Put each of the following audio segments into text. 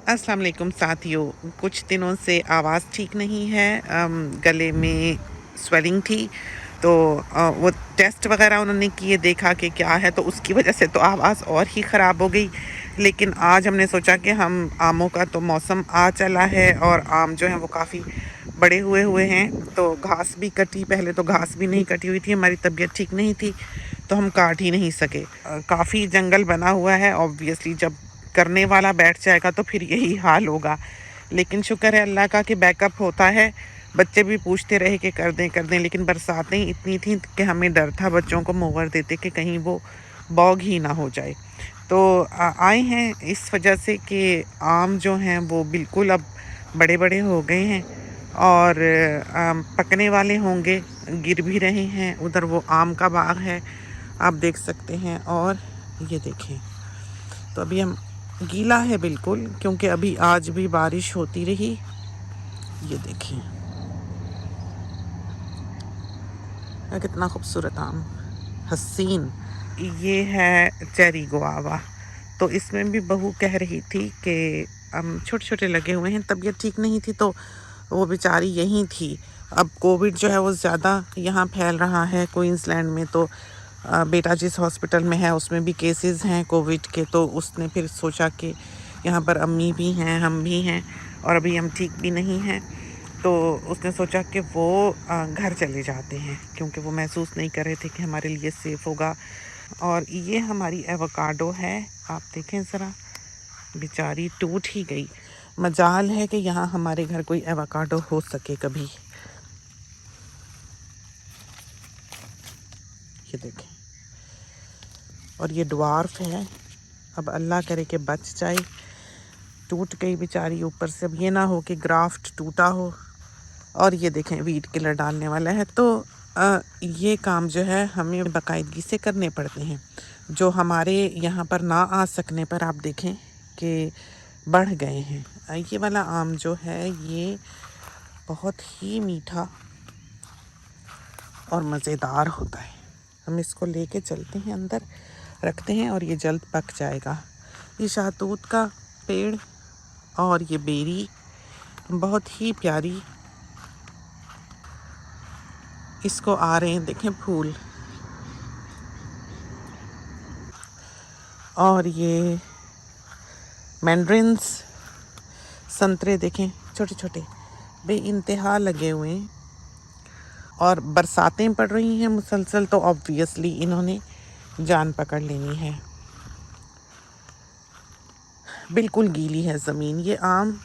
अस्सलाम वालेकुम साथियों। कुछ दिनों से आवाज़ ठीक नहीं है। गले में स्वेलिंग थी तो वो टेस्ट वगैरह उन्होंने किए, देखा कि क्या है, तो उसकी वजह से तो आवाज़ और ही ख़राब हो गई। लेकिन आज हमने सोचा कि हम आमों का तो मौसम आ चला है और आम जो हैं वो काफ़ी बड़े हुए हुए हैं, तो घास भी कटी। पहले तो घास भी नहीं कटी हुई थी, हमारी तबीयत ठीक नहीं थी तो हम काट ही नहीं सके। काफ़ी जंगल बना हुआ है। ऑब्वियसली जब करने वाला बैठ जाएगा तो फिर यही हाल होगा। लेकिन शुक्र है अल्लाह का कि बैकअप होता है। बच्चे भी पूछते रहे कि कर दें, लेकिन बरसातें इतनी थी कि हमें डर था बच्चों को मोवर देते कि कहीं वो बॉग ही ना हो जाए। तो आए हैं इस वजह से कि आम जो हैं वो बिल्कुल अब बड़े बड़े हो गए हैं और पकने वाले होंगे। गिर भी रहे हैं। उधर वो आम का बाग है, आप देख सकते हैं। और ये देखें, तो अभी हम गीला है बिल्कुल, क्योंकि अभी आज भी बारिश होती रही। ये देखिए कितना खूबसूरत आम, हसीन। ये है चेरी गुआवा। तो इसमें भी बहू कह रही थी कि हम छोटे छोटे लगे हुए हैं, तबीयत ठीक नहीं थी तो वो बेचारी यहीं थी। अब कोविड जो है वो ज़्यादा यहाँ फैल रहा है क्वींसलैंड में, तो बेटा जिस हॉस्पिटल में है उसमें भी केसेस हैं कोविड के, तो उसने फिर सोचा कि यहाँ पर अम्मी भी हैं, हम भी हैं और अभी हम ठीक भी नहीं हैं, तो उसने सोचा कि वो घर चले जाते हैं, क्योंकि वो महसूस नहीं कर रहे थे कि हमारे लिए सेफ़ होगा। और ये हमारी एवोकाडो है, आप देखें ज़रा, बेचारी टूट ही गई। मजाल है कि यहाँ हमारे घर कोई एवोकाडो हो सके कभी। ये देखें, और ये ड्वार्फ है। अब अल्लाह करे कि बच जाए। टूट गई बेचारी ऊपर से। अब ये ना हो कि ग्राफ्ट टूटा हो। और ये देखें, वीट किलर डालने वाला है। तो ये काम जो है हमें बाकायदगी से करने पड़ते हैं, जो हमारे यहाँ पर ना आ सकने पर आप देखें कि बढ़ गए हैं। ये वाला आम जो है ये बहुत ही मीठा और मज़ेदार होता है। हम इसको लेके चलते हैं, अंदर रखते हैं और ये जल्द पक जाएगा। ये शहतूत का पेड़ और ये बेरी बहुत ही प्यारी, इसको आ रहे हैं देखें फूल। और ये मैंड्रिन्स, संतरे देखें छोटे छोटे बेइंतहा लगे हुए हैं। और बरसातें पड़ रही हैं मुसलसल, तो ऑब्वियसली इन्होंने जान पकड़ लेनी है। बिल्कुल गीली है ज़मीन। ये आम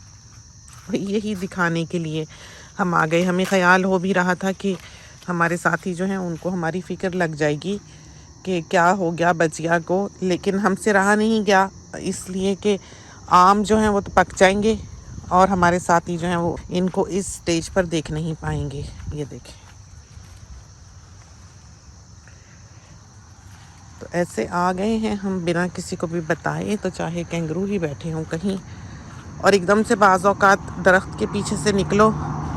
यही दिखाने के लिए हम आ गए। हमें ख़याल हो भी रहा था कि हमारे साथी जो हैं उनको हमारी फ़िक्र लग जाएगी कि क्या हो गया बचिया को, लेकिन हमसे रहा नहीं गया, इसलिए कि आम जो हैं वो तो पक जाएंगे और हमारे साथी जो हैं वो इनको इस स्टेज पर देख नहीं पाएंगे। ये देखें, तो ऐसे आ गए हैं हम बिना किसी को भी बताए, तो चाहे कैंगरू ही बैठे हों कहीं और एकदम से बाज़ औक़ात दरख्त के पीछे से निकलो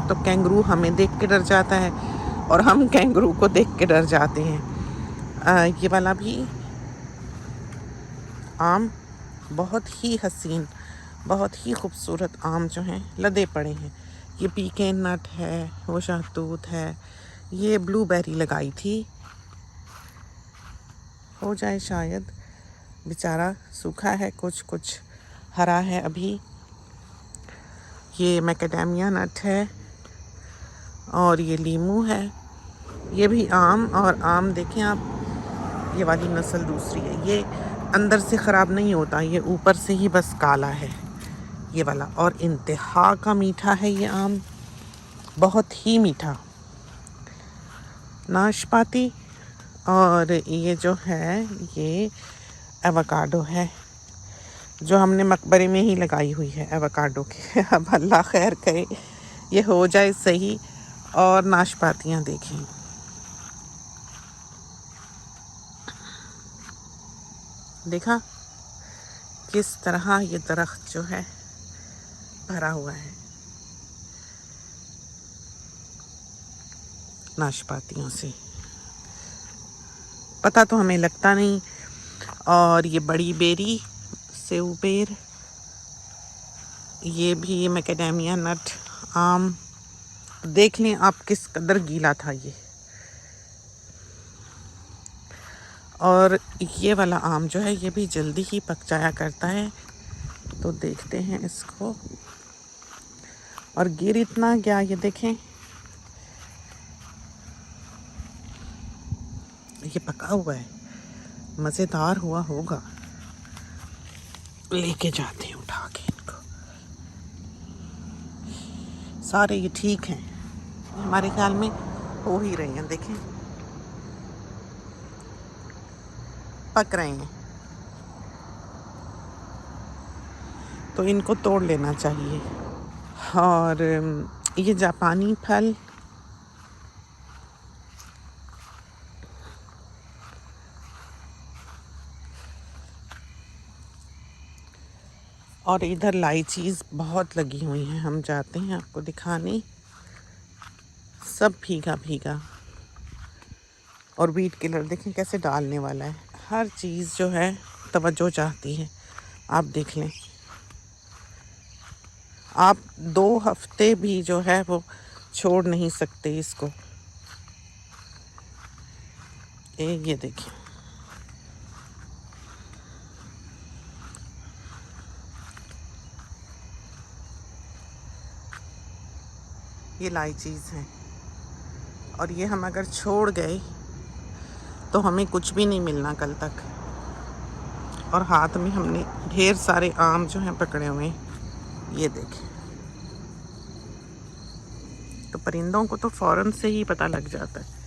तो कैंगरू हमें देख के डर जाता है और हम कैंगरू को देख के डर जाते हैं। ये वाला भी आम बहुत ही हसीन, बहुत ही खूबसूरत आम जो हैं लदे पड़े हैं। ये पीकेन नट है, वो शहतूत है, ये ब्लूबेरी लगाई थी, हो जाए शायद, बेचारा सूखा है, कुछ कुछ हरा है अभी। ये मैकेडेमिया नट है और ये लीमू है। ये भी आम, और आम देखें आप, ये वाली नस्ल दूसरी है। ये अंदर से ख़राब नहीं होता, ये ऊपर से ही बस काला है ये वाला। और इंतहा का मीठा है ये आम, बहुत ही मीठा। नाशपाती। और ये जो है ये एवोकाडो है, जो हमने मकबरे में ही लगाई हुई है एवोकाडो के। अब अल्लाह खैर करे ये हो जाए सही। और नाशपातियाँ देखें, देखा किस तरह ये दरख्त जो है भरा हुआ है नाशपातियों से। पता तो हमें लगता नहीं। और ये बड़ी बेरी, सेव बेर, ये भी मैकेडेमिया नट आम, देख लें आप किस कदर गीला था ये। और ये वाला आम जो है ये भी जल्दी ही पक जाया करता है, तो देखते हैं इसको। और गिर इतना गया, ये देखें, ये पका हुआ है, मज़ेदार हुआ होगा। लेके जाते हैं उठा के इनको। सारे ये ठीक हैं, हमारे ख्याल में हो ही रहे हैं, देखें पक रहे हैं, तो इनको तोड़ लेना चाहिए। और ये जापानी फल, और इधर लाइचीज़ बहुत लगी हुई हैं, हम जाते हैं आपको दिखाने। सब भीगा भीगा, और वीट किलर देखें कैसे डालने वाला है। हर चीज़ जो है तवज्जो चाहती है, आप देख लें। आप 2 हफ्ते भी जो है वो छोड़ नहीं सकते इसको। ये देखिए, ये लाइचीज़ हैं, और ये हम अगर छोड़ गए तो हमें कुछ भी नहीं मिलना कल तक। और हाथ में हमने ढेर सारे आम जो हैं पकड़े हुए हैं, ये देखें। तो परिंदों को तो फ़ौरन से ही पता लग जाता है।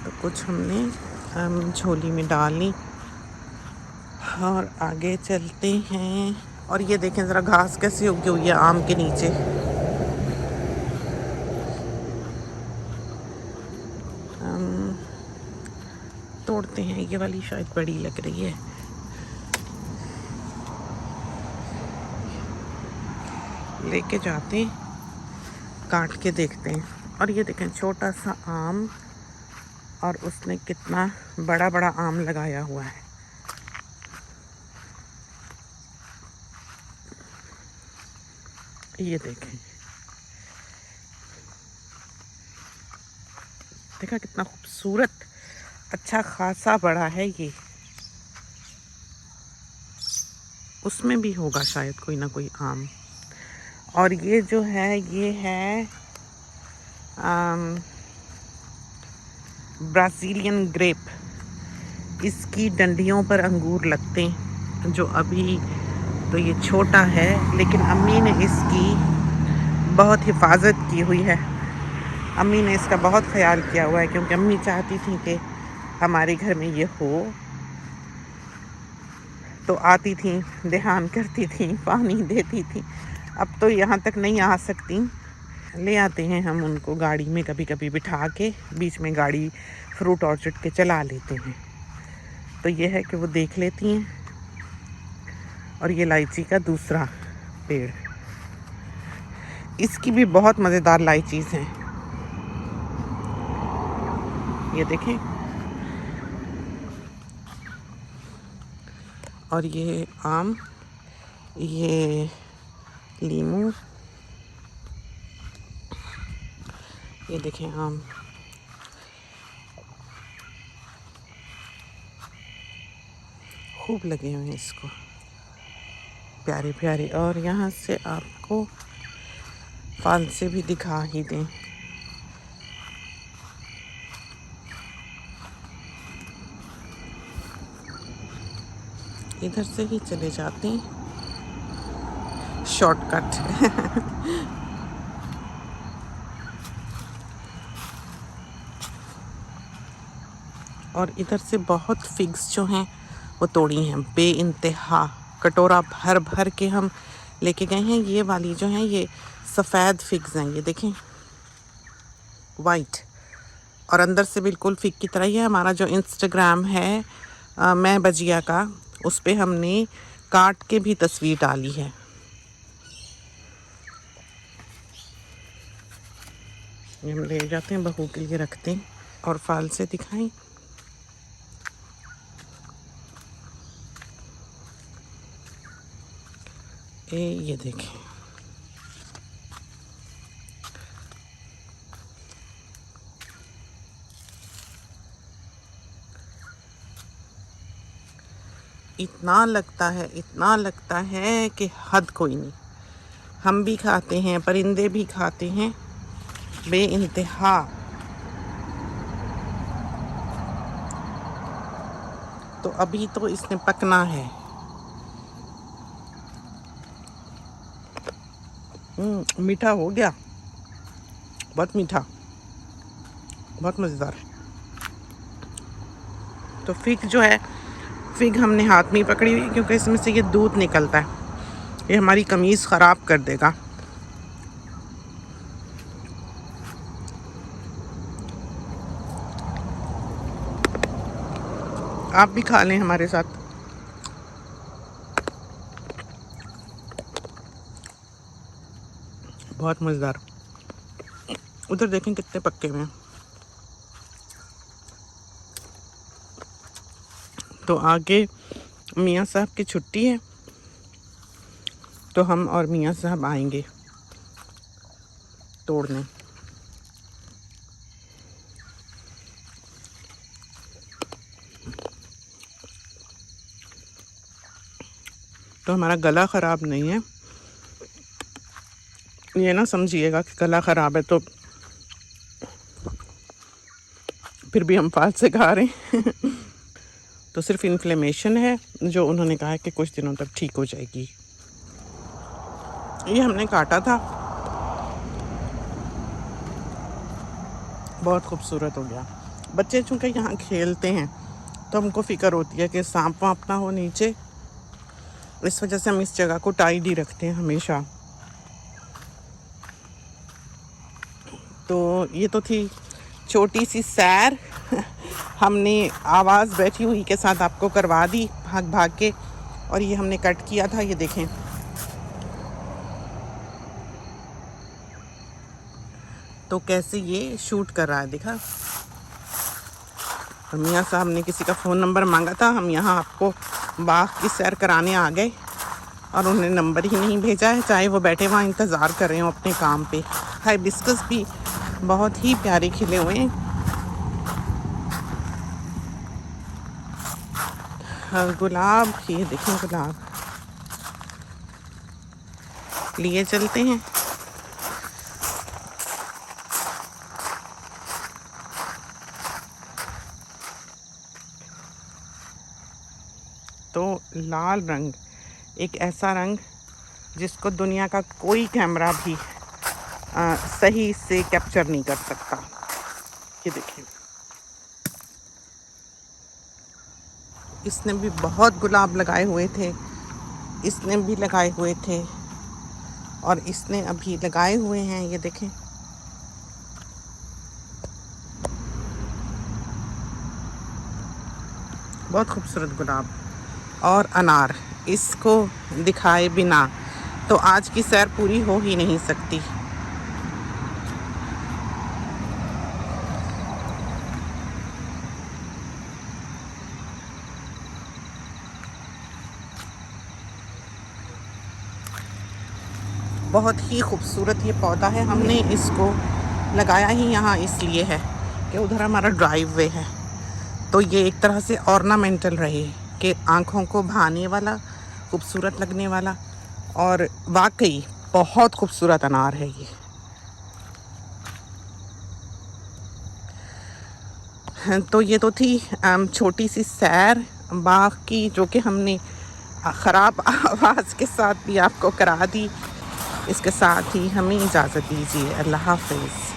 तो कुछ हमने झोली में डाल ली, और आगे चलते हैं। और ये देखें ज़रा घास कैसी उगी हुई है आम के नीचे। तोड़ते हैं, ये वाली शायद बड़ी लग रही है। लेके जाते हैं, काट के देखते हैं। और ये देखें छोटा सा आम, और उसने कितना बड़ा बड़ा आम लगाया हुआ है। ये देखें, देखा कितना खूबसूरत, अच्छा खासा बड़ा है ये। उसमें भी होगा शायद कोई ना कोई आम। और ये जो है ये है ब्राज़ीलियन ग्रेप। इसकी डंडियों पर अंगूर लगते हैं, जो अभी तो ये छोटा है, लेकिन अम्मी ने इसकी बहुत हिफाजत की हुई है। अम्मी ने इसका बहुत ख्याल किया हुआ है, क्योंकि अम्मी चाहती थी कि हमारे घर में ये हो। तो आती थी, ध्यान करती थी, पानी देती थी। अब तो यहाँ तक नहीं आ सकती, ले आते हैं हम उनको गाड़ी में, कभी कभी बिठा के बीच में गाड़ी फ्रूट ऑर्चर्ड के चला लेते हैं। तो ये है कि वो देख लेती हैं। और ये इलायची का दूसरा पेड़, इसकी भी बहुत मज़ेदार इलायचीज़ हैं, ये देखें। और ये आम, ये लीमू, ये देखें आम। खूब लगे हुए हैं इसको, प्यारे प्यारे। और यहाँ से आपको फल से भी दिखा ही दें। इधर से ही चले जाते हैं, शॉर्टकट। और इधर से बहुत फिग्स जो हैं वो तोड़ी हैं बेइंतहा, कटोरा भर भर के हम लेके गए हैं। ये वाली जो हैं ये सफ़ेद फिग्स हैं, ये देखें, वाइट, और अंदर से बिल्कुल फिग की तरह ही है। हमारा जो इंस्टाग्राम है मैं बजिया का, उस पे हमने काट के भी तस्वीर डाली है। ये हम ले जाते हैं, बहू के लिए रखते हैं। और फाल से दिखाएं, ये देखें, इतना लगता है कि हद कोई नहीं। हम भी खाते हैं, परिंदे भी खाते हैं, बेइंतहा। तो अभी तो इसने पकना है। मीठा हो गया, बहुत मीठा, बहुत मज़ेदार। तो फिग जो है, फिग हमने हाथ में ही पकड़ी हुई क्योंकि इसमें से ये दूध निकलता है, ये हमारी कमीज़ ख़राब कर देगा। आप भी खा लें हमारे साथ। बहुत मज़ेदार। उधर देखें कितने पक्के हुए हैं। तो आगे मियाँ साहब की छुट्टी है, तो हम और मियाँ साहब आएंगे तोड़ने। तो हमारा गला ख़राब नहीं है, ये ना समझिएगा कि गला ख़राब है तो फिर भी हम फाल से खा रहे हैं। तो सिर्फ इन्फ्लेमेशन है, जो उन्होंने कहा है कि कुछ दिनों तक ठीक हो जाएगी। ये हमने काटा था, बहुत खूबसूरत हो गया। बच्चे चूँकि यहाँ खेलते हैं तो हमको फ़िक्र होती है कि सांप वाँप ना हो नीचे, इस वजह से हम इस जगह को टाइडी रखते हैं हमेशा। तो ये तो थी छोटी सी सैर। हमने आवाज़ बैठी हुई के साथ आपको करवा दी भाग भाग के, और ये हमने कट किया था, ये देखें। तो कैसे ये शूट कर रहा है, देखा। मियाँ साहब ने किसी का फ़ोन नंबर मांगा था, हम यहाँ आपको बाग की सैर कराने आ गए और उन्होंने नंबर ही नहीं भेजा है, चाहे वो बैठे वहाँ इंतज़ार कर रहे हो अपने काम पे। हाइबिस्कस भी बहुत ही प्यारे खिले हुए हैं। गुलाब, ये देखें गुलाब, लिए चलते हैं। तो लाल रंग एक ऐसा रंग जिसको दुनिया का कोई कैमरा भी सही से कैप्चर नहीं कर सकता। ये देखिए, इसने भी बहुत गुलाब लगाए हुए थे, इसने भी लगाए हुए थे, और इसने अभी लगाए हुए हैं, ये देखें। बहुत खूबसूरत गुलाब। और अनार, इसको दिखाए बिना तो आज की सैर पूरी हो ही नहीं सकती। बहुत ही खूबसूरत ये पौधा है। हमने इसको लगाया ही यहाँ इसलिए है कि उधर हमारा ड्राइववे है, तो ये एक तरह से ऑर्नामेंटल रहे कि आँखों को भाने वाला, खूबसूरत लगने वाला। और वाकई बहुत खूबसूरत अनार है ये। तो ये तो थी छोटी सी सैर बाग की, जो कि हमने ख़राब आवाज़ के साथ भी आपको करा दी। इसके साथ ही हमें इजाज़त दीजिए। अल्लाह हाफ़िज़।